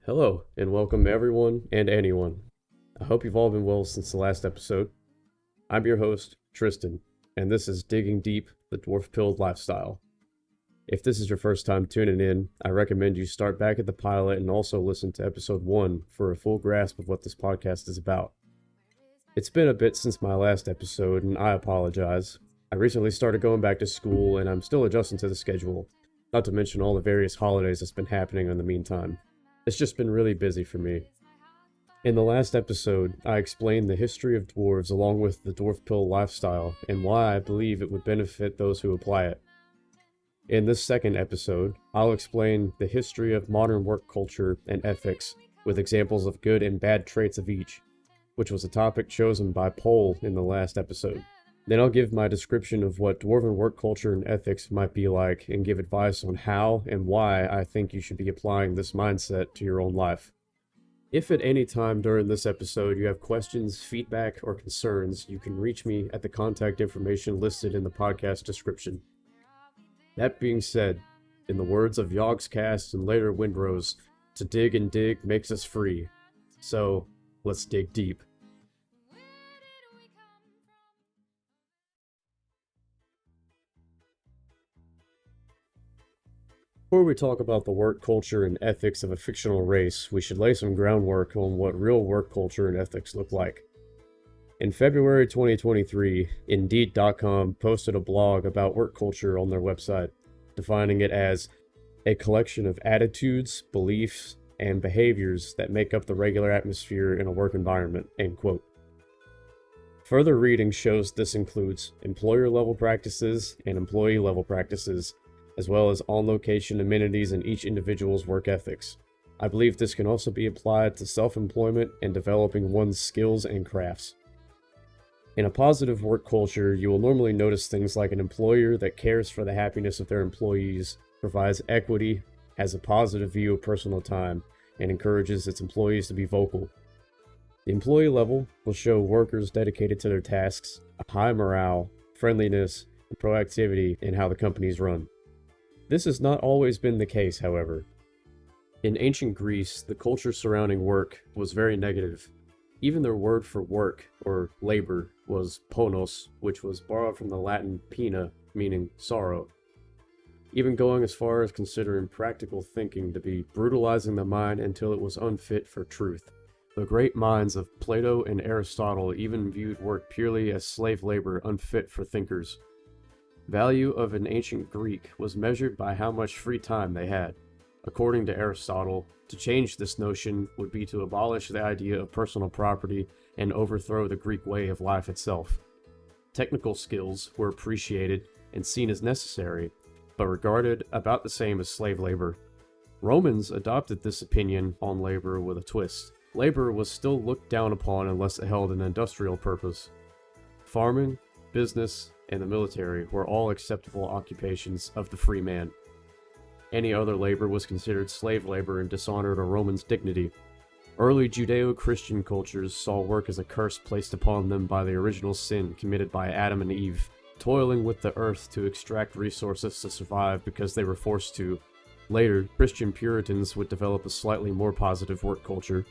Hello, and welcome everyone and anyone. I hope you've all been well since the last episode. I'm your host, Tristan, and this is Digging Deep, the Dwarfpill Lifestyle. If this is your first time tuning in, I recommend you start back at the pilot and also listen to episode 1 for a full grasp of what this podcast is about. It's been a bit since my last episode, and I apologize. I recently started going back to school, and I'm still adjusting to the schedule, not to mention all the various holidays that's been happening in the meantime. It's just been really busy for me. In the last episode, I explained the history of dwarves along with the Dwarfpill lifestyle and why I believe it would benefit those who apply it. In this second episode, I'll explain the history of modern work culture and ethics with examples of good and bad traits of each, which was a topic chosen by poll in the last episode. Then I'll give my description of what dwarven work culture and ethics might be like and give advice on how and why I think you should be applying this mindset to your own life. If at any time during this episode you have questions, feedback, or concerns, you can reach me at the contact information listed in the podcast description. That being said, in the words of Yogscast and later Windrose, to dig and dig makes us free. So, let's dig deep. Before we talk about the work culture and ethics of a fictional race, we should lay some groundwork on what real work culture and ethics look like. In February 2023, Indeed.com posted a blog about work culture on their website, defining it as a collection of attitudes, beliefs, and behaviors that make up the regular atmosphere in a work environment, end quote. Further reading shows this includes employer-level practices and employee-level practices, as well as on-location amenities in each individual's work ethics. I believe this can also be applied to self-employment and developing one's skills and crafts. In a positive work culture, you will normally notice things like an employer that cares for the happiness of their employees, provides equity, has a positive view of personal time, and encourages its employees to be vocal. The employee level will show workers dedicated to their tasks, a high morale, friendliness, and proactivity in how the company is run. This has not always been the case, however. In ancient Greece, the culture surrounding work was very negative. Even their word for work, or labor, was ponos, which was borrowed from the Latin pena, meaning sorrow. Even going as far as considering practical thinking to be brutalizing the mind until it was unfit for truth. The great minds of Plato and Aristotle even viewed work purely as slave labor unfit for thinkers. Value of an ancient Greek was measured by how much free time they had. According to Aristotle, to change this notion would be to abolish the idea of personal property and overthrow the Greek way of life itself. Technical skills were appreciated and seen as necessary, but regarded about the same as slave labor. Romans adopted this opinion on labor with a twist. Labor was still looked down upon unless it held an industrial purpose. Farming, business, and the military were all acceptable occupations of the free man. Any other labor was considered slave labor and dishonored a Roman's dignity. Early Judeo-Christian cultures saw work as a curse placed upon them by the original sin committed by Adam and Eve, toiling with the earth to extract resources to survive because they were forced to. Later, Christian Puritans would develop a slightly more positive work culture.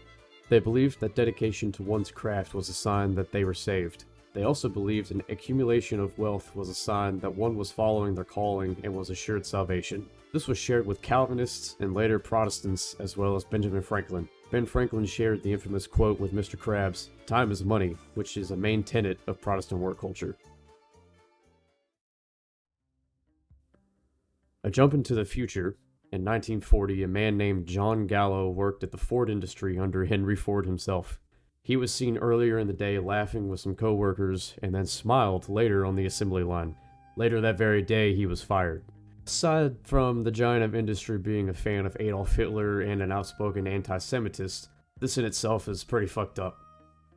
They believed that dedication to one's craft was a sign that they were saved. They also believed an accumulation of wealth was a sign that one was following their calling and was assured salvation. This was shared with Calvinists and later Protestants, as well as Benjamin Franklin. Ben Franklin shared the infamous quote with Mr. Krabs, "Time is money," which is a main tenet of Protestant work culture. A jump into the future. In 1940, a man named John Gallo worked at the Ford industry under Henry Ford himself. He was seen earlier in the day laughing with some co-workers and then smiled later on the assembly line. Later that very day, he was fired. Aside from the giant of industry being a fan of Adolf Hitler and an outspoken anti-Semitist, this in itself is pretty fucked up.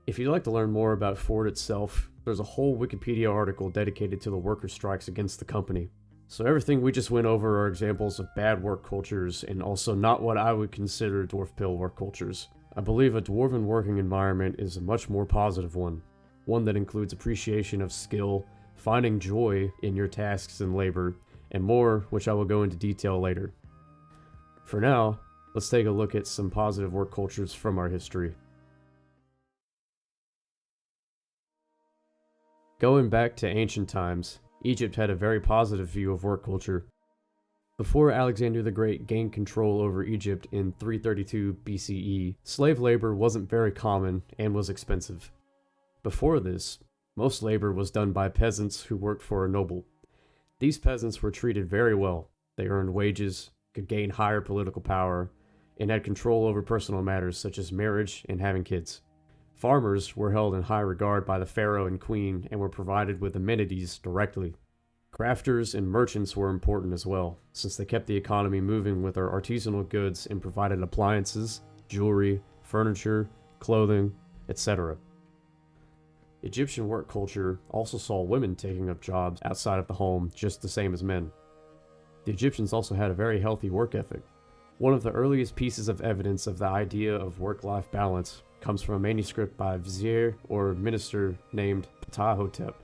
If you'd like to learn more about Ford itself, there's a whole Wikipedia article dedicated to the worker strikes against the company. So everything we just went over are examples of bad work cultures and also not what I would consider Dwarfpill work cultures. I believe a dwarven working environment is a much more positive one that includes appreciation of skill, finding joy in your tasks and labor, and more, which I will go into detail later. For now, let's take a look at some positive work cultures from our history. Going back to ancient times, Egypt had a very positive view of work culture. Before Alexander the Great gained control over Egypt in 332 BCE, slave labor wasn't very common and was expensive. Before this, most labor was done by peasants who worked for a noble. These peasants were treated very well. They earned wages, could gain higher political power, and had control over personal matters such as marriage and having kids. Farmers were held in high regard by the pharaoh and queen and were provided with amenities directly. Crafters and merchants were important as well, since they kept the economy moving with their artisanal goods and provided appliances, jewelry, furniture, clothing, etc. Egyptian work culture also saw women taking up jobs outside of the home just the same as men. The Egyptians also had a very healthy work ethic. One of the earliest pieces of evidence of the idea of work-life balance comes from a manuscript by a vizier or minister named Ptahhotep.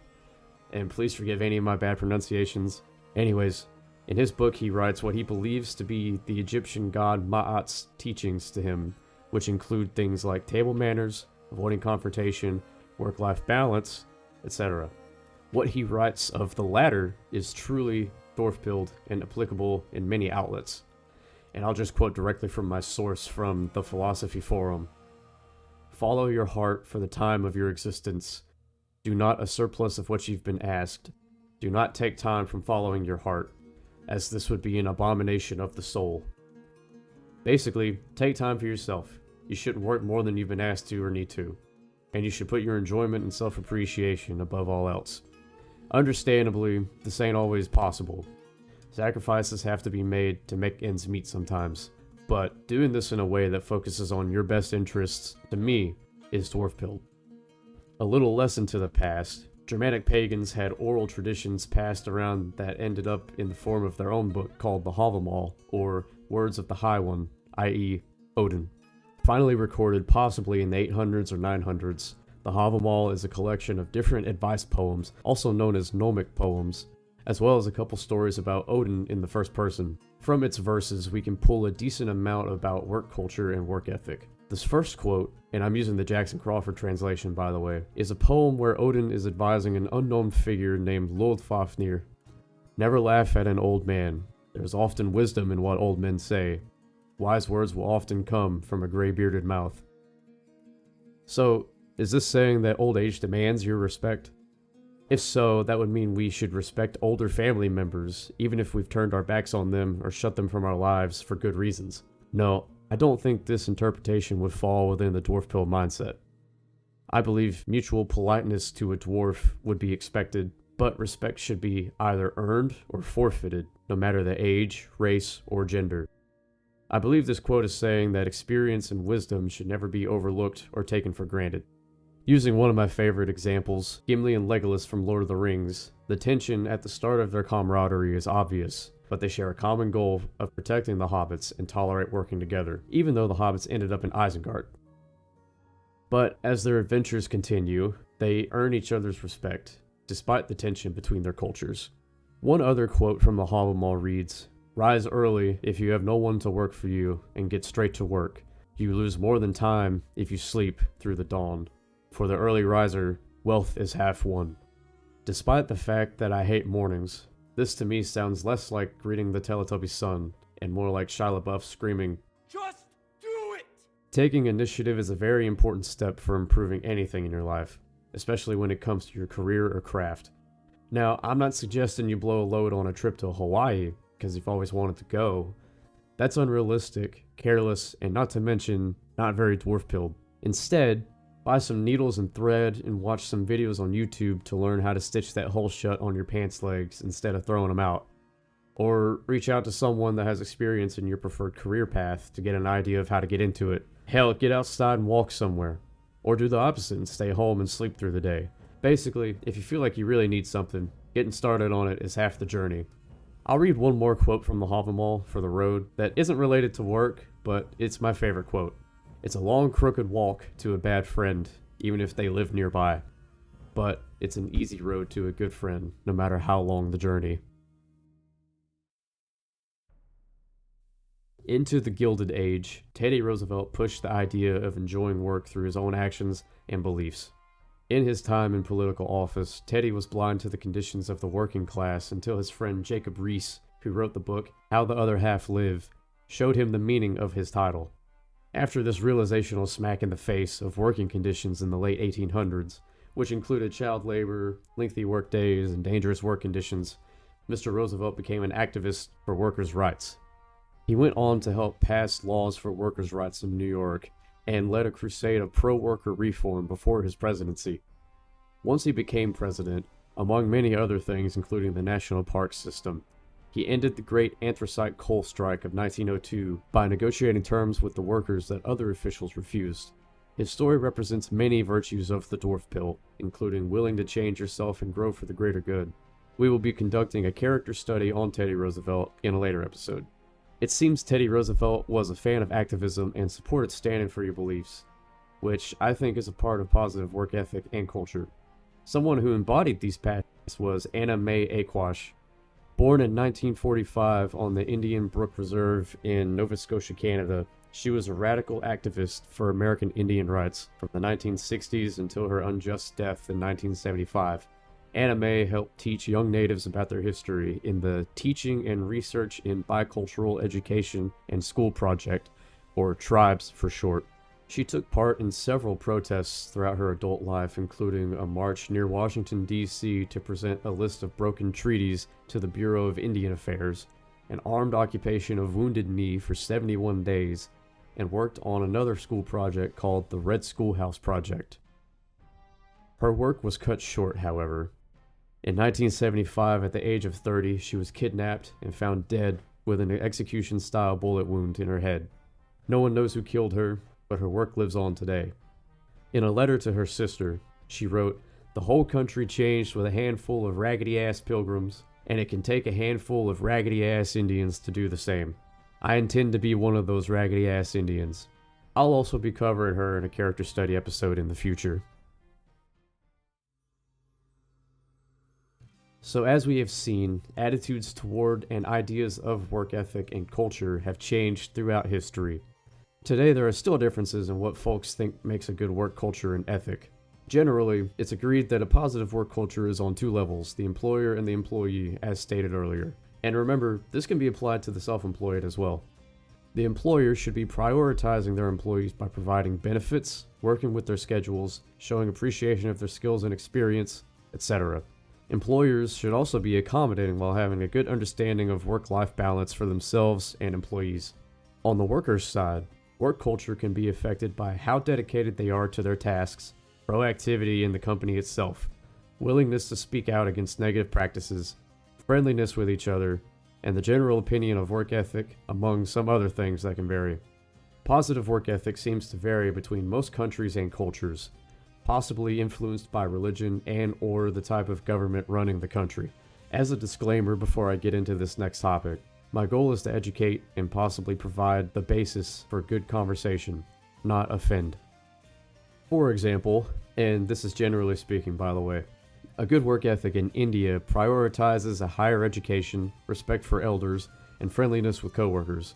And please forgive any of my bad pronunciations. Anyways, in his book he writes what he believes to be the Egyptian god Ma'at's teachings to him, which include things like table manners, avoiding confrontation, work-life balance, etc. What he writes of the latter is truly Dwarfpilled and applicable in many outlets. And I'll just quote directly from my source from the Philosophy Forum. Follow your heart for the time of your existence. Do not a surplus of what you've been asked. Do not take time from following your heart, as this would be an abomination of the soul. Basically, take time for yourself. You shouldn't work more than you've been asked to or need to. And you should put your enjoyment and self-appreciation above all else. Understandably, this ain't always possible. Sacrifices have to be made to make ends meet sometimes. But doing this in a way that focuses on your best interests, to me, is Dwarfpill. A little lesson to the past, Germanic pagans had oral traditions passed around that ended up in the form of their own book called the Havamal, or Words of the High One, i.e. Odin. Finally recorded possibly in the 800s or 900s, the Havamal is a collection of different advice poems, also known as gnomic poems, as well as a couple stories about Odin in the first person. From its verses, we can pull a decent amount about work culture and work ethic. This first quote, and I'm using the Jackson Crawford translation by the way, is a poem where Odin is advising an unknown figure named Lodfafnir. Never laugh at an old man. There's often wisdom in what old men say. Wise words will often come from a gray-bearded mouth. So, is this saying that old age demands your respect? If so, that would mean we should respect older family members, even if we've turned our backs on them or shut them from our lives for good reasons. No, I don't think this interpretation would fall within the Dwarfpill mindset. I believe mutual politeness to a dwarf would be expected, but respect should be either earned or forfeited, no matter the age, race, or gender. I believe this quote is saying that experience and wisdom should never be overlooked or taken for granted. Using one of my favorite examples, Gimli and Legolas from Lord of the Rings, the tension at the start of their camaraderie is obvious, but they share a common goal of protecting the hobbits and tolerate working together, even though the hobbits ended up in Isengard. But as their adventures continue, they earn each other's respect, despite the tension between their cultures. One other quote from the Havamal reads, "Rise early if you have no one to work for you, and get straight to work. You lose more than time if you sleep through the dawn. For the early riser, wealth is half won." Despite the fact that I hate mornings, this to me sounds less like greeting the Teletubby sun, and more like Shia LaBeouf screaming, "Just do it!" Taking initiative is a very important step for improving anything in your life, especially when it comes to your career or craft. Now, I'm not suggesting you blow a load on a trip to Hawaii, because you've always wanted to go. That's unrealistic, careless, and not to mention, not very dwarf-pilled. Instead, buy some needles and thread and watch some videos on YouTube to learn how to stitch that hole shut on your pants legs instead of throwing them out. Or reach out to someone that has experience in your preferred career path to get an idea of how to get into it. Hell, get outside and walk somewhere. Or do the opposite and stay home and sleep through the day. Basically, if you feel like you really need something, getting started on it is half the journey. I'll read one more quote from the Havamal for the road that isn't related to work, but it's my favorite quote. It's a long, crooked walk to a bad friend, even if they live nearby. But it's an easy road to a good friend, no matter how long the journey. Into the Gilded Age, Teddy Roosevelt pushed the idea of enjoying work through his own actions and beliefs. In his time in political office, Teddy was blind to the conditions of the working class until his friend Jacob Riis, who wrote the book How the Other Half Live, showed him the meaning of his title. After this realizational smack in the face of working conditions in the late 1800s, which included child labor, lengthy work days, and dangerous work conditions, Mr. Roosevelt became an activist for workers' rights. He went on to help pass laws for workers' rights in New York and led a crusade of pro-worker reform before his presidency. Once he became president, among many other things including the national park system, he ended the Great Anthracite Coal Strike of 1902 by negotiating terms with the workers that other officials refused. His story represents many virtues of the Dwarfpill, including willing to change yourself and grow for the greater good. We will be conducting a character study on Teddy Roosevelt in a later episode. It seems Teddy Roosevelt was a fan of activism and supported standing for your beliefs, which I think is a part of positive work ethic and culture. Someone who embodied these passions was Anna Mae Aquash. Born in 1945 on the Indian Brook Reserve in Nova Scotia, Canada, she was a radical activist for American Indian rights from the 1960s until her unjust death in 1975. Anna Mae helped teach young natives about their history in the Teaching and Research in Bicultural Education and School Project, or TRIBES for short. She took part in several protests throughout her adult life, including a march near Washington, D.C. to present a list of broken treaties to the Bureau of Indian Affairs, an armed occupation of Wounded Knee for 71 days, and worked on another school project called the Red Schoolhouse Project. Her work was cut short, however. In 1975, at the age of 30, she was kidnapped and found dead with an execution-style bullet wound in her head. No one knows who killed her, but her work lives on today. In a letter to her sister, she wrote, "The whole country changed with a handful of raggedy-ass pilgrims, and it can take a handful of raggedy-ass Indians to do the same. I intend to be one of those raggedy-ass Indians." I'll also be covering her in a character study episode in the future. So as we have seen, attitudes toward and ideas of work ethic and culture have changed throughout history. Today there are still differences in what folks think makes a good work culture and ethic. Generally, it's agreed that a positive work culture is on two levels, the employer and the employee, as stated earlier. And remember, this can be applied to the self-employed as well. The employer should be prioritizing their employees by providing benefits, working with their schedules, showing appreciation of their skills and experience, etc. Employers should also be accommodating while having a good understanding of work-life balance for themselves and employees. On the workers' side, work culture can be affected by how dedicated they are to their tasks, proactivity in the company itself, willingness to speak out against negative practices, friendliness with each other, and the general opinion of work ethic, among some other things that can vary. Positive work ethic seems to vary between most countries and cultures, possibly influenced by religion and or the type of government running the country. As a disclaimer before I get into this next topic, my goal is to educate and possibly provide the basis for good conversation, not offend. For example, and this is generally speaking by the way, a good work ethic in India prioritizes a higher education, respect for elders, and friendliness with coworkers.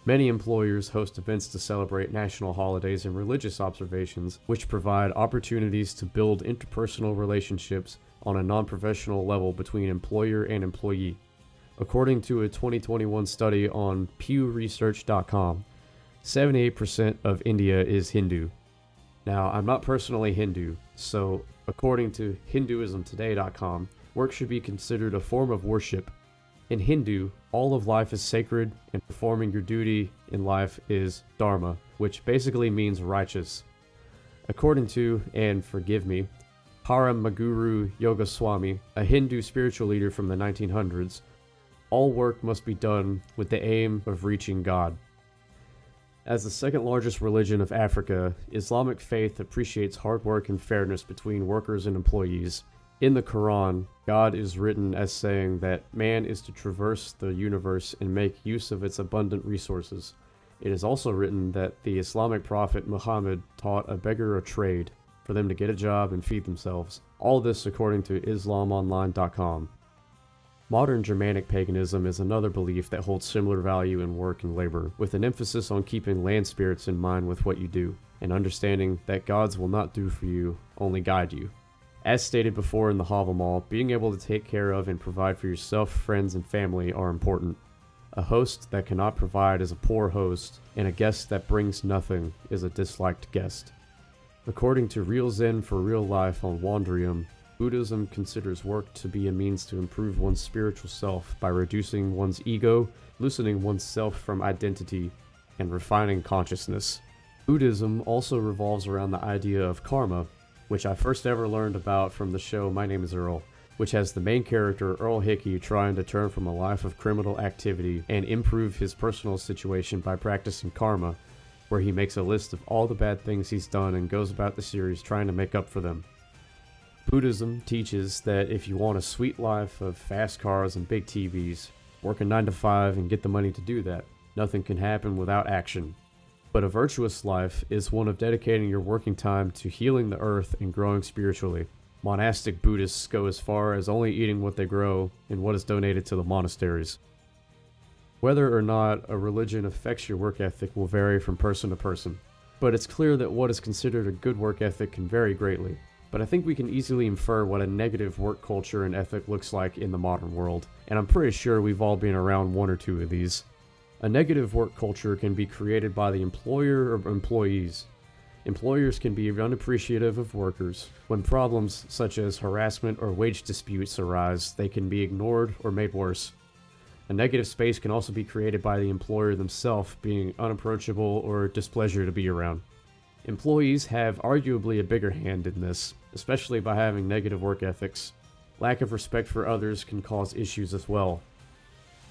Many employers host events to celebrate national holidays and religious observations, which provide opportunities to build interpersonal relationships on a non-professional level between employer and employee. According to a 2021 study on pewresearch.com, 78% of India is Hindu. Now, I'm not personally Hindu, so according to hinduismtoday.com, work should be considered a form of worship. In Hindu, all of life is sacred, and performing your duty in life is dharma, which basically means righteous. According to, and forgive me, Paramaguru Yogaswamy, a Hindu spiritual leader from the 1900s, all work must be done with the aim of reaching God. As the second largest religion of Africa, Islamic faith appreciates hard work and fairness between workers and employees. In the Quran, God is written as saying that man is to traverse the universe and make use of its abundant resources. It is also written that the Islamic prophet Muhammad taught a beggar a trade for them to get a job and feed themselves. All this according to islamonline.com. Modern Germanic paganism is another belief that holds similar value in work and labor, with an emphasis on keeping land spirits in mind with what you do, and understanding that gods will not do for you, only guide you. As stated before in the Havamal, being able to take care of and provide for yourself, friends, and family are important. A host that cannot provide is a poor host, and a guest that brings nothing is a disliked guest. According to Real Zen for Real Life on Wandrium, Buddhism considers work to be a means to improve one's spiritual self by reducing one's ego, loosening one's self from identity, and refining consciousness. Buddhism also revolves around the idea of karma, which I first ever learned about from the show My Name is Earl, which has the main character Earl Hickey trying to turn from a life of criminal activity and improve his personal situation by practicing karma, where he makes a list of all the bad things he's done and goes about the series trying to make up for them. Buddhism teaches that if you want a sweet life of fast cars and big TVs, work a 9 to 5 and get the money to do that. Nothing can happen without action. But a virtuous life is one of dedicating your working time to healing the earth and growing spiritually. Monastic Buddhists go as far as only eating what they grow and what is donated to the monasteries. Whether or not a religion affects your work ethic will vary from person to person, but it's clear that what is considered a good work ethic can vary greatly. But I think we can easily infer what a negative work culture and ethic looks like in the modern world, and I'm pretty sure we've all been around one or two of these. A negative work culture can be created by the employer or employees. Employers can be unappreciative of workers. When problems such as harassment or wage disputes arise, they can be ignored or made worse. A negative space can also be created by the employer themselves being unapproachable or displeasure to be around. Employees have arguably a bigger hand in this, especially by having negative work ethics. Lack of respect for others can cause issues as well.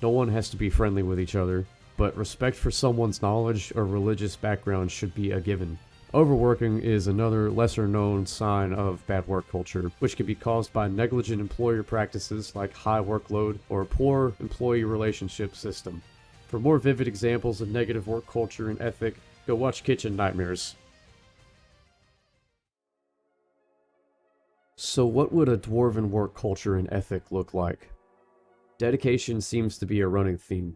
No one has to be friendly with each other, but respect for someone's knowledge or religious background should be a given. Overworking is another lesser-known sign of bad work culture, which can be caused by negligent employer practices like high workload or a poor employee relationship system. For more vivid examples of negative work culture and ethic, go watch Kitchen Nightmares. So what would a dwarven work culture and ethic look like? Dedication seems to be a running theme.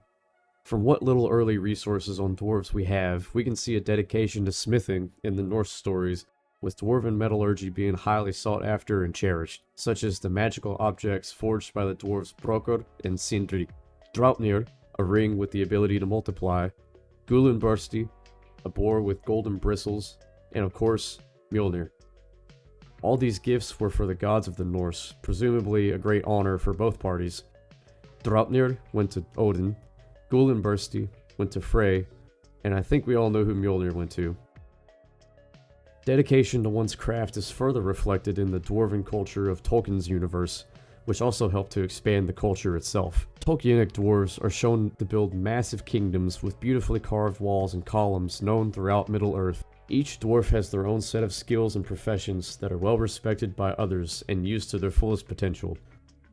From what little early resources on dwarves we have, we can see a dedication to smithing in the Norse stories, with dwarven metallurgy being highly sought after and cherished, such as the magical objects forged by the dwarves Brokr and Sindri, Draupnir, a ring with the ability to multiply, Gulenbursti, a boar with golden bristles, and of course, Mjolnir. All these gifts were for the gods of the Norse, presumably a great honor for both parties. Draupnir went to Odin, Gulenbursti went to Frey, and I think we all know who Mjolnir went to. Dedication to one's craft is further reflected in the dwarven culture of Tolkien's universe, which also helped to expand the culture itself. Tolkienic dwarves are shown to build massive kingdoms with beautifully carved walls and columns known throughout Middle-earth. Each dwarf has their own set of skills and professions that are well respected by others and used to their fullest potential.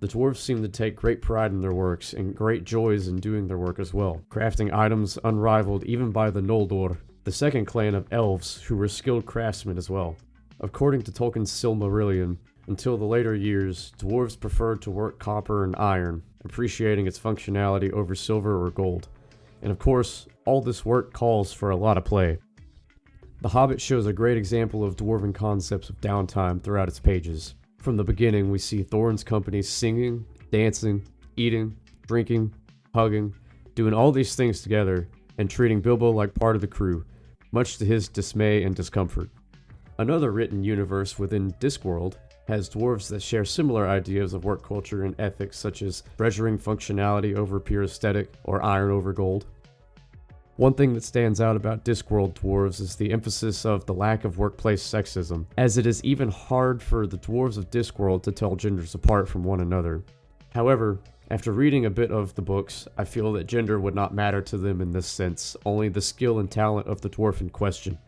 The dwarves seem to take great pride in their works and great joys in doing their work as well, crafting items unrivaled even by the Noldor, the second clan of elves who were skilled craftsmen as well. According to Tolkien's Silmarillion, until the later years, dwarves preferred to work copper and iron, appreciating its functionality over silver or gold. And of course, all this work calls for a lot of play. The Hobbit shows a great example of dwarven concepts of downtime throughout its pages. From the beginning, we see Thorin's company singing, dancing, eating, drinking, hugging, doing all these things together, and treating Bilbo like part of the crew, much to his dismay and discomfort. Another written universe within Discworld has dwarves that share similar ideas of work culture and ethics, such as treasuring functionality over pure aesthetic or iron over gold. One thing that stands out about Discworld dwarves is the emphasis of the lack of workplace sexism, as it is even hard for the dwarves of Discworld to tell genders apart from one another. However, after reading a bit of the books, I feel that gender would not matter to them in this sense, only the skill and talent of the dwarf in question.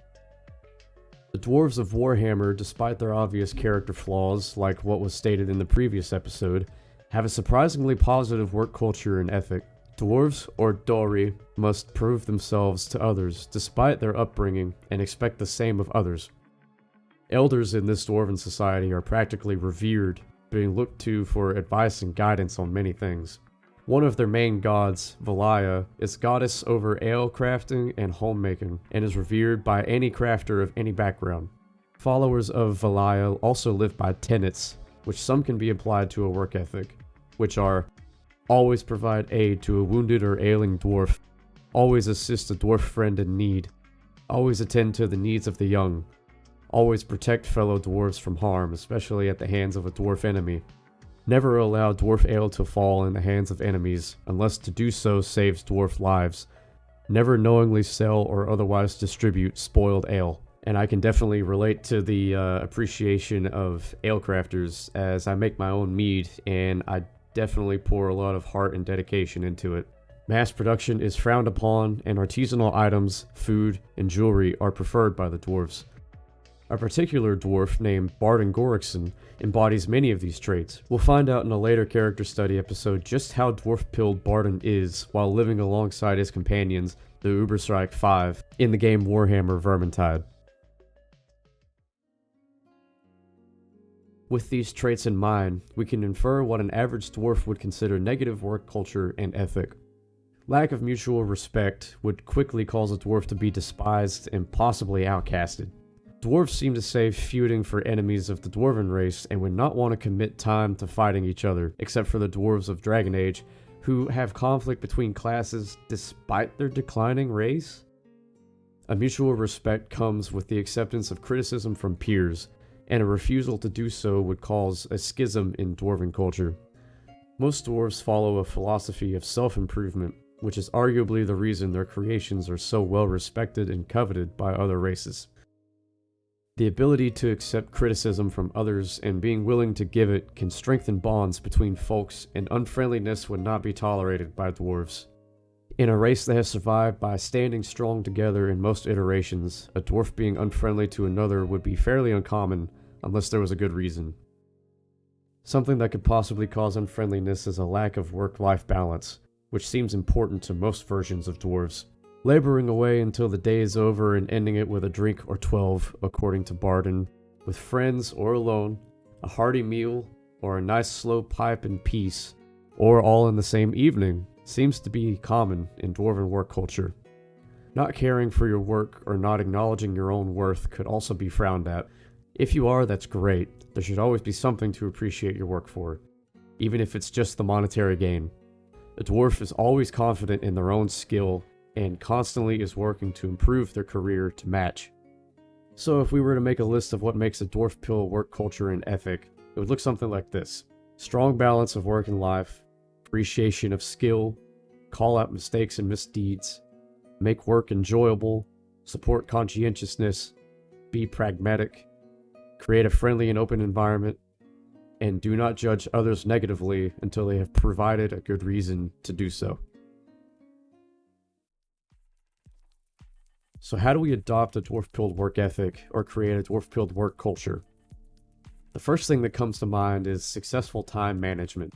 The dwarves of Warhammer, despite their obvious character flaws, like what was stated in the previous episode, have a surprisingly positive work culture and ethic. Dwarves, or Dori, must prove themselves to others despite their upbringing and expect the same of others. Elders in this dwarven society are practically revered, being looked to for advice and guidance on many things. One of their main gods, Valaya, is goddess over ale crafting and homemaking, and is revered by any crafter of any background. Followers of Valaya also live by tenets, which some can be applied to a work ethic, which are: always provide aid to a wounded or ailing dwarf, always assist a dwarf friend in need, always attend to the needs of the young, always protect fellow dwarves from harm, especially at the hands of a dwarf enemy, never allow dwarf ale to fall in the hands of enemies, unless to do so saves dwarf lives, never knowingly sell or otherwise distribute spoiled ale. And I can definitely relate to the appreciation of ale crafters, as I make my own mead, and I definitely pour a lot of heart and dedication into it. Mass production is frowned upon, and artisanal items, food, and jewelry are preferred by the dwarves. A particular dwarf named Barden Gorikson embodies many of these traits. We'll find out in a later character study episode just how dwarf-pilled Barden is while living alongside his companions, the Uberstrike 5, in the game Warhammer Vermintide. With these traits in mind, we can infer what an average dwarf would consider negative work culture and ethic. Lack of mutual respect would quickly cause a dwarf to be despised and possibly outcasted. Dwarves seem to save feuding for enemies of the dwarven race and would not want to commit time to fighting each other, except for the dwarves of Dragon Age, who have conflict between classes despite their declining race. A mutual respect comes with the acceptance of criticism from peers, and a refusal to do so would cause a schism in dwarven culture. Most dwarves follow a philosophy of self-improvement, which is arguably the reason their creations are so well respected and coveted by other races. The ability to accept criticism from others and being willing to give it can strengthen bonds between folks, and unfriendliness would not be tolerated by dwarves. In a race that has survived by standing strong together in most iterations, a dwarf being unfriendly to another would be fairly uncommon unless there was a good reason. Something that could possibly cause unfriendliness is a lack of work-life balance, which seems important to most versions of dwarves. Laboring away until the day is over and ending it with a drink or 12, according to Barden, with friends or alone, a hearty meal, or a nice slow pipe in peace, or all in the same evening, seems to be common in dwarven work culture. Not caring for your work or not acknowledging your own worth could also be frowned at. If you are, that's great. There should always be something to appreciate your work for, even if it's just the monetary gain. A dwarf is always confident in their own skill and constantly is working to improve their career to match. So if we were to make a list of what makes a Dwarfpill work culture and ethic, it would look something like this: strong balance of work and life, appreciation of skill, call out mistakes and misdeeds, make work enjoyable, support conscientiousness, be pragmatic, create a friendly and open environment, and do not judge others negatively until they have provided a good reason to do so. So how do we adopt a dwarf-pilled work ethic or create a dwarf-pilled work culture? The first thing that comes to mind is successful time management.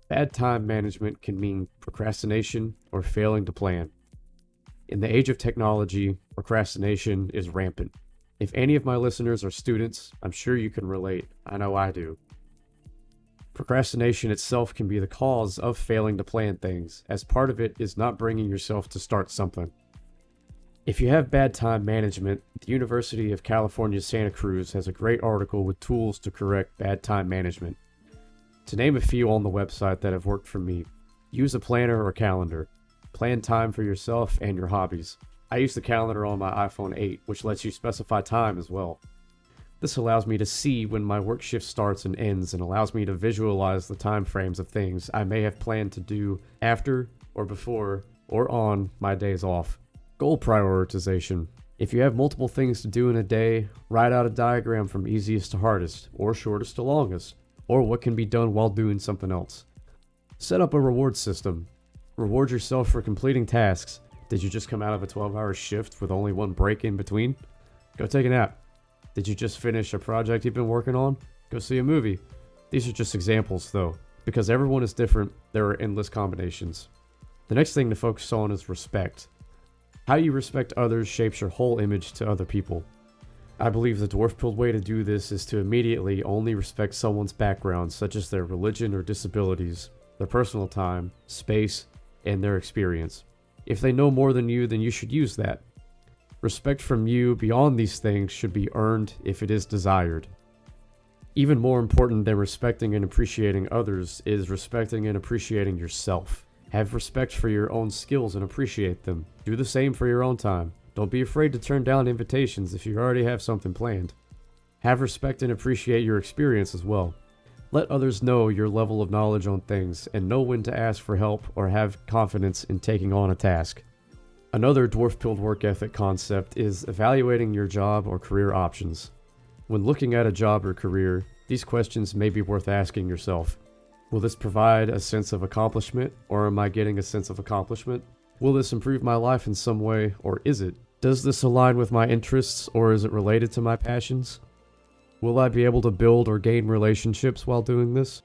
Bad time management can mean procrastination or failing to plan. In the age of technology, procrastination is rampant. If any of my listeners are students, I'm sure you can relate. I know I do. Procrastination itself can be the cause of failing to plan things, as part of it is not bringing yourself to start something. If you have bad time management, the University of California, Santa Cruz has a great article with tools to correct bad time management. To name a few on the website that have worked for me: use a planner or calendar. Plan time for yourself and your hobbies. I use the calendar on my iPhone 8, which lets you specify time as well. This allows me to see when my work shift starts and ends, and allows me to visualize the time frames of things I may have planned to do after or before or on my days off. Goal prioritization. If you have multiple things to do in a day, write out a diagram from easiest to hardest, or shortest to longest, or what can be done while doing something else. Set up a reward system. Reward yourself for completing tasks. Did you just come out of a 12-hour shift with only one break in between? Go take a nap. Did you just finish a project you've been working on? Go see a movie. These are just examples though. Because everyone is different, there are endless combinations. The next thing to focus on is respect. How you respect others shapes your whole image to other people. I believe the Dwarfpill way to do this is to immediately only respect someone's background, such as their religion or disabilities, their personal time, space, and their experience. If they know more than you, then you should use that. Respect from you beyond these things should be earned if it is desired. Even more important than respecting and appreciating others is respecting and appreciating yourself. Have respect for your own skills and appreciate them. Do the same for your own time. Don't be afraid to turn down invitations if you already have something planned. Have respect and appreciate your experience as well. Let others know your level of knowledge on things and know when to ask for help or have confidence in taking on a task. Another Dwarfpilled work ethic concept is evaluating your job or career options. When looking at a job or career, these questions may be worth asking yourself. Will this provide a sense of accomplishment, or am I getting a sense of accomplishment? Will this improve my life in some way, or is it? Does this align with my interests, or is it related to my passions? Will I be able to build or gain relationships while doing this?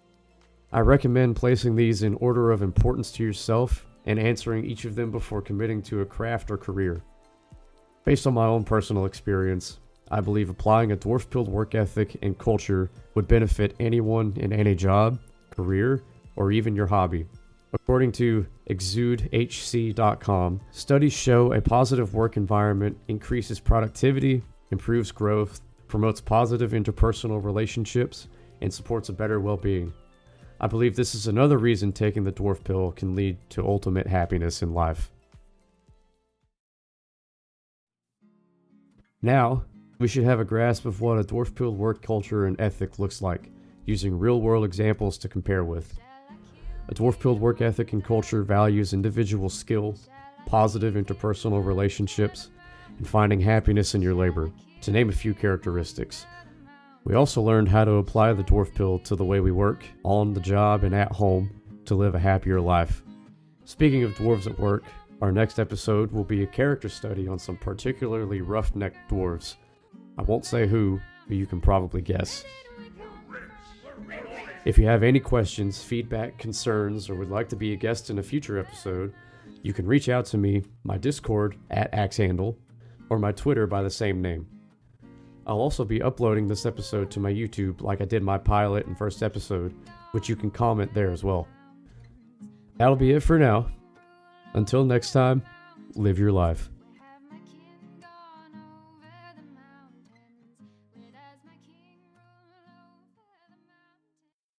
I recommend placing these in order of importance to yourself and answering each of them before committing to a craft or career. Based on my own personal experience, I believe applying a Dwarfpilled work ethic and culture would benefit anyone in any job, career, or even your hobby. According to exudehc.com, studies show a positive work environment increases productivity, improves growth, promotes positive interpersonal relationships, and supports a better well-being. I believe this is another reason taking the Dwarfpill can lead to ultimate happiness in life. Now, we should have a grasp of what a Dwarfpilled work culture and ethic looks like, using real-world examples to compare with. A Dwarfpilled work ethic and culture values individual skill, positive interpersonal relationships, and finding happiness in your labor, to name a few characteristics. We also learned how to apply the Dwarfpill to the way we work, on the job, and at home to live a happier life. Speaking of dwarves at work, our next episode will be a character study on some particularly rough-necked dwarves. I won't say who, but you can probably guess. If you have any questions, feedback, concerns, or would like to be a guest in a future episode, you can reach out to me, my Discord @AxeHandle, or my Twitter by the same name. I'll also be uploading this episode to my YouTube like I did my pilot and first episode, which you can comment there as well. That'll be it for now. Until next time, live your life.